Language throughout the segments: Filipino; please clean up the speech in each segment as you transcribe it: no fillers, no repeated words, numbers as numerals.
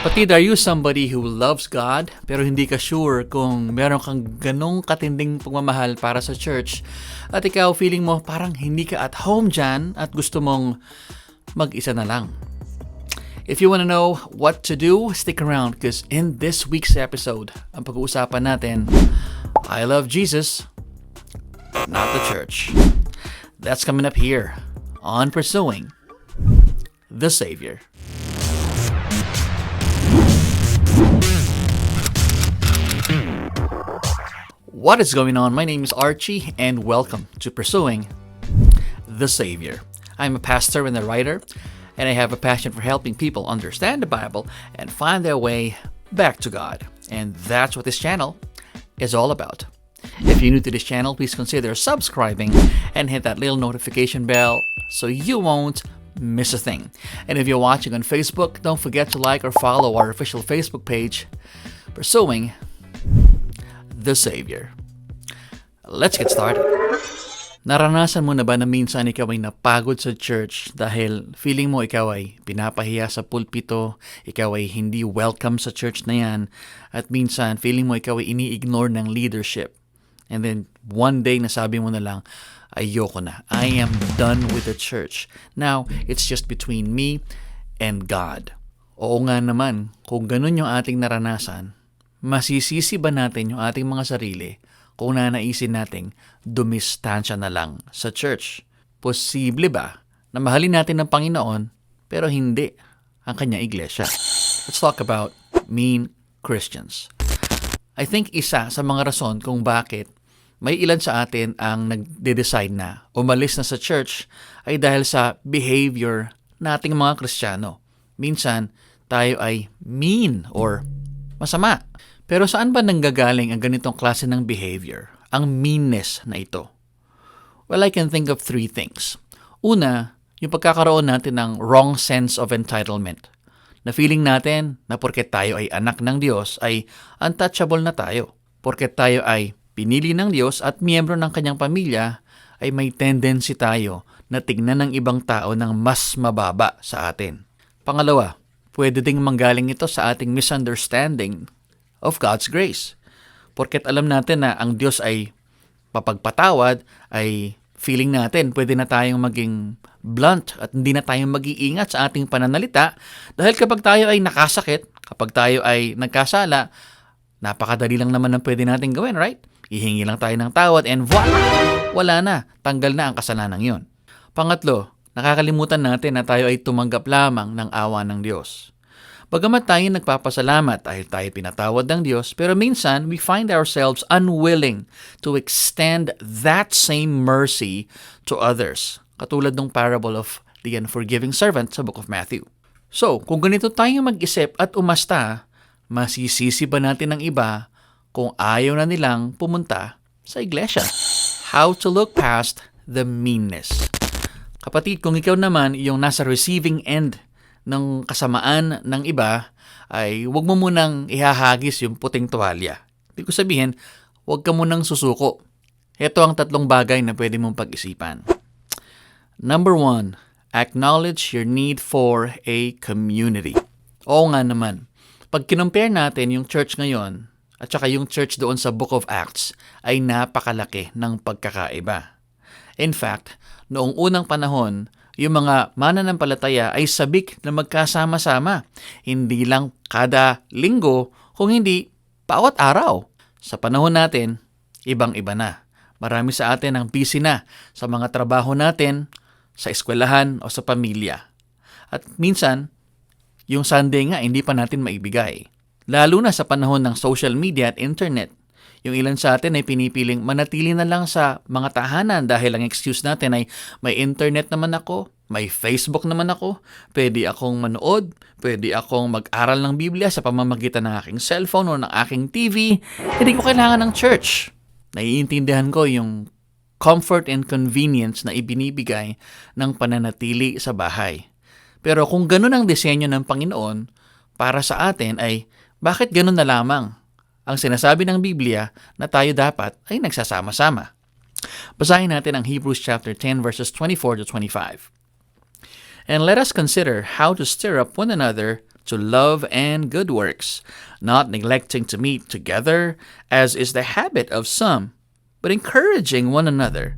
Kapatid, are you somebody who loves God pero hindi ka sure kung meron kang ganong katinding pagmamahal para sa church at ikaw feeling mo parang hindi ka at home dyan at gusto mong mag-isa na lang? If you want to know what to do, stick around because in this week's episode, ang pag-uusapan natin, I love Jesus, but not the church. That's coming up here on Pursuing the Savior. What is going on? My name is Archie and welcome to Pursuing the Savior. I'm a pastor and a writer and I have a passion for helping people understand the Bible and find their way back to God. And that's what this channel is all about. If you're new to this channel, please consider subscribing and hit that little notification bell so you won't miss a thing. And if you're watching on Facebook, don't forget to like or follow our official Facebook page, Pursuing the Savior. Let's get started. Naranasan mo na ba na minsan ikaw ay napagod sa church dahil feeling mo ikaw ay pinapahiya sa pulpito, ikaw ay hindi welcome sa church na yan, at minsan feeling mo ikaw ay ini-ignore ng leadership. And then one day nasabi mo na lang, ayoko na. I am done with the church. Now, it's just between me and God. Oo nga naman, kung ganun yung ating naranasan, masisisi ba natin yung ating mga sarili kung nanaisin nating dumistansya na lang sa church? Posible ba na mahalin natin ng Panginoon pero hindi ang kanyang iglesia? Let's talk about mean Christians. I think isa sa mga rason kung bakit may ilan sa atin ang nagde-decide na umalis na sa church ay dahil sa behavior nating mga Kristiyano. Minsan, tayo ay mean or masama. Pero saan ba nanggagaling ang ganitong klase ng behavior, ang meanness na ito? Well, I can think of three things. Una, yung pagkakaroon natin ng wrong sense of entitlement. Na feeling natin na porket tayo ay anak ng Diyos ay untouchable na tayo. Porket tayo ay pinili ng Diyos at miyembro ng kanyang pamilya ay may tendency tayo na tignan ng ibang tao ng mas mababa sa atin. Pangalawa, pwede ding manggaling ito sa ating misunderstanding of God's grace. Porket alam natin na ang Diyos ay mapagpatawad, ay feeling natin pwede na tayong maging blunt at hindi na tayong mag-iingat sa ating pananalita dahil kapag tayo ay nakasakit, kapag tayo ay nagkasala, napakadali lang naman ang pwede natin gawin, right? Ihingi lang tayo ng tawad and voila! Wala na, tanggal na ang kasalanan yon. Pangatlo, nakakalimutan natin na tayo ay tumanggap lamang ng awa ng Diyos. Bagamat tayo nagpapasalamat dahil tayo pinatawad ng Diyos, pero minsan we find ourselves unwilling to extend that same mercy to others. Katulad ng parable of the unforgiving servant sa book of Matthew. So, kung ganito tayo mag-isip at umasta, masisisi ba natin ng iba kung ayaw na nilang pumunta sa iglesia? How to look past the meanness. Kapatid, kung ikaw naman yung nasa receiving end ng kasamaan ng iba, ay huwag mo munang ihahagis yung puting tuwalya. Ibig ko sabihin, huwag ka munang susuko. Ito ang tatlong bagay na pwede mong pag-isipan. Number 1, acknowledge your need for a community. Oo nga naman, pag kinumpare natin yung church ngayon at saka yung church doon sa Book of Acts, ay napakalaki ng pagkakaiba. In fact, noong unang panahon, yung mga mananampalataya ay sabik na magkasama-sama. Hindi lang kada linggo, kung hindi bawat araw. Sa panahon natin, ibang-iba na. Marami sa atin ang busy na sa mga trabaho natin, sa eskwelahan o sa pamilya. At minsan, yung Sunday nga hindi pa natin maibigay. Lalo na sa panahon ng social media at internet. Yung ilan sa atin ay pinipiling manatili na lang sa mga tahanan dahil ang excuse natin ay may internet naman ako, may Facebook naman ako, pwede akong manood, pwede akong mag-aral ng Biblia sa pamamagitan ng aking cellphone o ng aking TV, hindi ko kailangan ng church. Naiintindihan ko yung comfort and convenience na ibinibigay ng pananatili sa bahay. Pero kung ganun ang disenyo ng Panginoon para sa atin ay bakit ganun na lamang ang sinasabi ng Biblia na tayo dapat ay nagsasama-sama? Basahin natin ang Hebrews chapter 10 verses 24 to 25. And let us consider how to stir up one another to love and good works, not neglecting to meet together, as is the habit of some, but encouraging one another,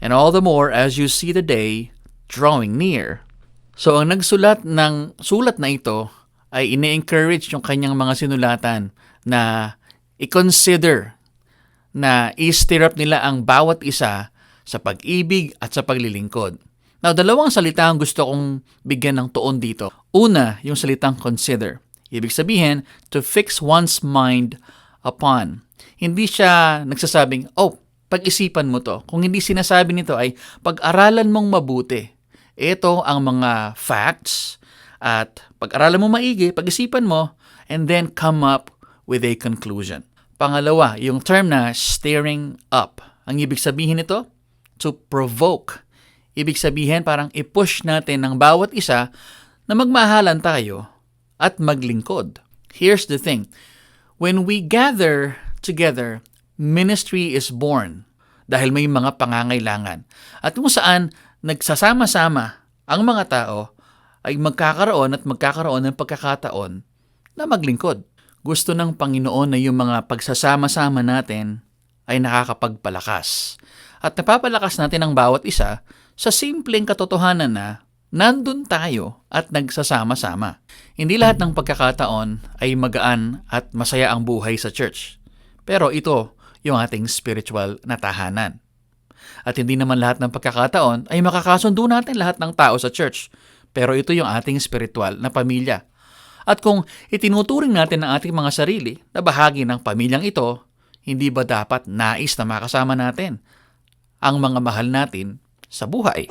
and all the more as you see the day drawing near. So ang nagsulat ng sulat na ito ay ini-encourage yung kanyang mga sinulatan na i-consider na i-stir up nila ang bawat isa sa pag-ibig at sa paglilingkod. Now, dalawang salita ang gusto kong bigyan ng tuon dito. Una, yung salitang consider. Ibig sabihin, to fix one's mind upon. Hindi siya nagsasabing, pag-isipan mo to. Kung hindi sinasabi nito ay, pag-aralan mong mabuti. Ito ang mga facts at pag-aralan mo maigi, pag-isipan mo, and then come up with a conclusion. Pangalawa, yung term na stirring up. Ang ibig sabihin nito, to provoke. Ibig sabihin parang i-push natin ng bawat isa na magmahalan tayo at maglingkod. Here's the thing. When we gather together, ministry is born dahil may mga pangangailangan. At kung saan nagsasama-sama ang mga tao ay magkakaroon ng pagkakataon na maglingkod. Gusto ng Panginoon na yung mga pagsasama-sama natin ay nakakapagpalakas. At napapalakas natin ang bawat isa sa simpleng katotohanan na nandun tayo at nagsasama-sama. Hindi lahat ng pagkakataon ay magaan at masaya ang buhay sa church. Pero ito yung ating spiritual na tahanan. At hindi naman lahat ng pagkakataon ay makakasundo natin lahat ng tao sa church. Pero ito yung ating spiritual na pamilya. At kung itinuturing natin ang ating mga sarili na bahagi ng pamilyang ito, hindi ba dapat nais na makasama natin ang mga mahal natin sa buhay?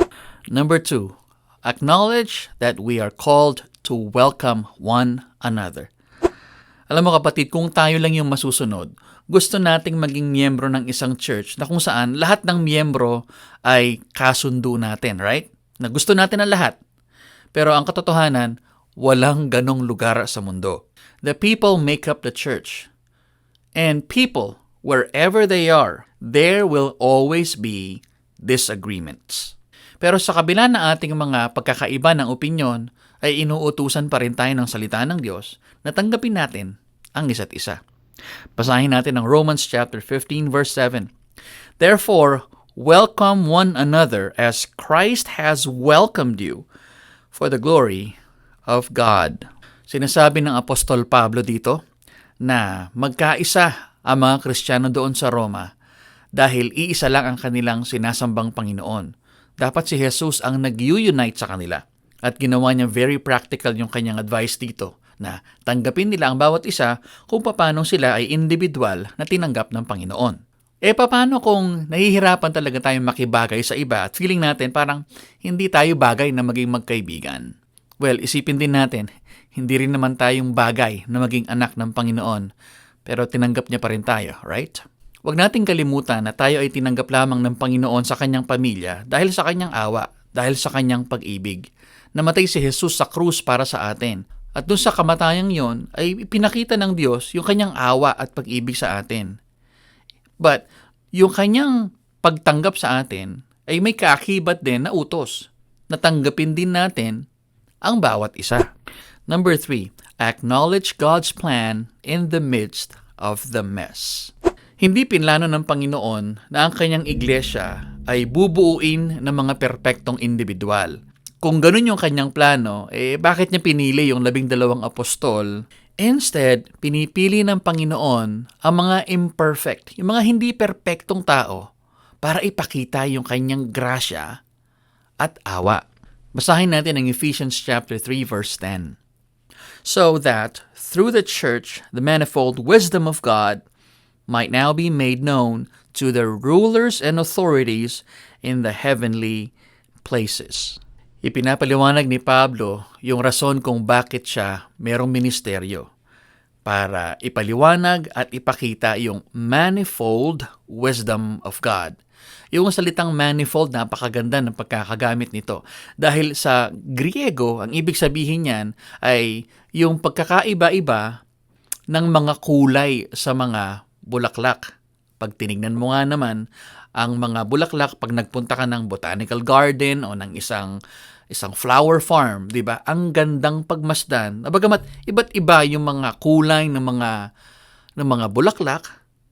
Number 2, acknowledge that we are called to welcome one another. Alam mo kapatid, kung tayo lang yung masusunod, gusto nating maging miyembro ng isang church na kung saan lahat ng miyembro ay kasundo natin, right? Na gusto natin ang lahat. Pero ang katotohanan, walang ganong lugar sa mundo. The people make up the church. And people, wherever they are, there will always be disagreements. Pero sa kabila ng ating mga pagkakaiba ng opinyon, ay inuutusan pa rin tayo ng salita ng Diyos na tanggapin natin ang isa't isa. Basahin natin ang Romans chapter 15 verse 7. Therefore, welcome one another as Christ has welcomed you for the glory of God. Sinasabi ng Apostol Pablo dito na magkaisa ang mga Kristiyano doon sa Roma dahil iisa lang ang kanilang sinasambang Panginoon. Dapat si Jesus ang nag-unite sa kanila. At ginawa niya very practical yung kanyang advice dito na tanggapin nila ang bawat isa kung paano sila ay individual na tinanggap ng Panginoon. Paano kung nahihirapan talaga tayong makibagay sa iba at feeling natin parang hindi tayo bagay na maging magkaibigan? Well, isipin din natin, hindi rin naman tayong bagay na maging anak ng Panginoon, pero tinanggap niya pa rin tayo, right? Huwag nating kalimutan na tayo ay tinanggap lamang ng Panginoon sa kanyang pamilya dahil sa kanyang awa, dahil sa kanyang pag-ibig. Namatay si Jesus sa krus para sa atin. At doon sa kamatayang yon ay pinakita ng Diyos yung kanyang awa at pag-ibig sa atin. But yung kanyang pagtanggap sa atin ay may kaakibat din na utos. Natanggapin din natin ang bawat isa. Number 3, acknowledge God's plan in the midst of the mess. Hindi pinlano ng Panginoon na ang kanyang iglesia ay bubuuin ng mga perpektong individual. Kung ganun yung kanyang plano, bakit niya pinili yung 12 apostol? Instead, pinipili ng Panginoon ang mga imperfect, yung mga hindi perpektong tao para ipakita yung kanyang grasya at awa. Basahin natin ang Ephesians chapter 3 verse 10. So that through the church, the manifold wisdom of God might now be made known to the rulers and authorities in the heavenly places. Ipinapaliwanag ni Pablo yung rason kung bakit siya merong ministeryo para ipaliwanag at ipakita yung manifold wisdom of God. Yung salitang manifold, napakaganda ng pagkakagamit nito. Dahil sa Griego, ang ibig sabihin niyan ay yung pagkakaiba-iba ng mga kulay sa mga bulaklak. Pag tinignan mo nga naman, ang mga bulaklak, pag nagpunta ka ng botanical garden o ng isang isang flower farm, 'di ba? Ang gandang pagmasdan. Bagamat iba't iba yung mga kulay ng mga bulaklak,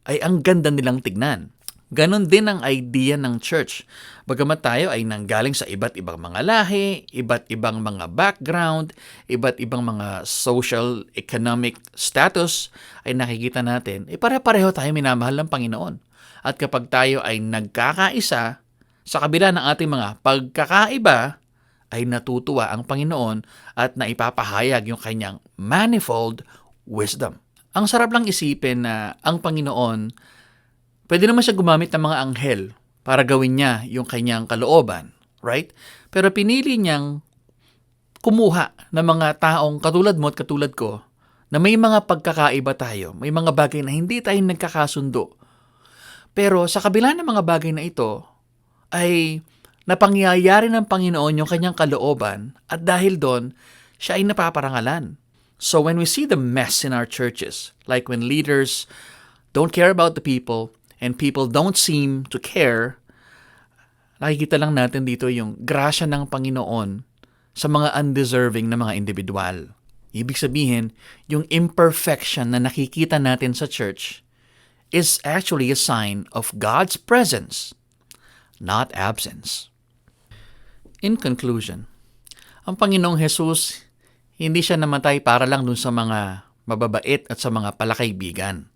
ay ang ganda nilang tignan. Ganon din ang idea ng church. Bagamat tayo ay nanggaling sa iba't ibang mga lahi, iba't ibang mga background, iba't ibang mga social, economic status, ay nakikita natin, pare-pareho tayo minamahal ng Panginoon. At kapag tayo ay nagkakaisa, sa kabila ng ating mga pagkakaiba, ay natutuwa ang Panginoon at naipapahayag yung kanyang manifold wisdom. Ang sarap lang isipin na ang Panginoon, pwede naman siya gumamit ng mga anghel para gawin niya yung kanyang kalooban, right? Pero pinili niyang kumuha ng mga taong katulad mo at katulad ko na may mga pagkakaiba tayo, may mga bagay na hindi tayo nagkakasundo. Pero sa kabila ng mga bagay na ito, ay napangyayari ng Panginoon yung kanyang kalooban at dahil doon, siya ay napaparangalan. So when we see the mess in our churches, like when leaders don't care about the people, and people don't seem to care, nakikita lang natin dito yung grasya ng Panginoon sa mga undeserving na mga individual. Ibig sabihin, yung imperfection na nakikita natin sa church is actually a sign of God's presence, not absence. In conclusion, ang Panginoong Jesus, hindi siya namatay para lang dun sa mga mababait at sa mga palakaibigan.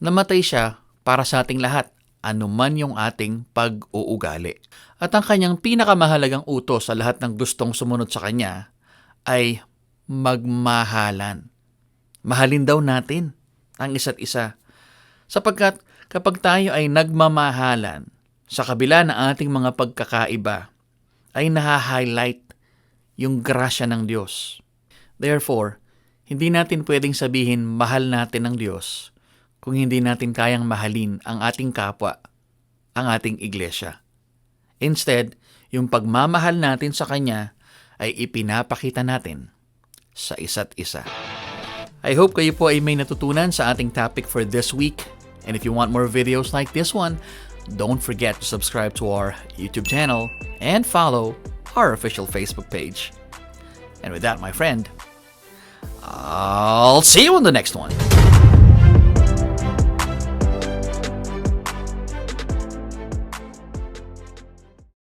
Namatay siya para sa ating lahat, anuman yung ating pag-uugali. At ang kanyang pinakamahalagang utos sa lahat ng gustong sumunod sa kanya ay magmahalan. Mahalin daw natin ang isa't isa. Sapagkat kapag tayo ay nagmamahalan, sa kabila ng ating mga pagkakaiba, ay naha-highlight yung grasya ng Diyos. Therefore, hindi natin pwedeng sabihin mahal natin ng Diyos kung hindi natin kayang mahalin ang ating kapwa, ang ating iglesia. Instead, yung pagmamahal natin sa Kanya ay ipinapakita natin sa isa't isa. I hope kayo po ay may natutunan sa ating topic for this week. And if you want more videos like this one, don't forget to subscribe to our YouTube channel and follow our official Facebook page. And with that, my friend, I'll see you on the next one.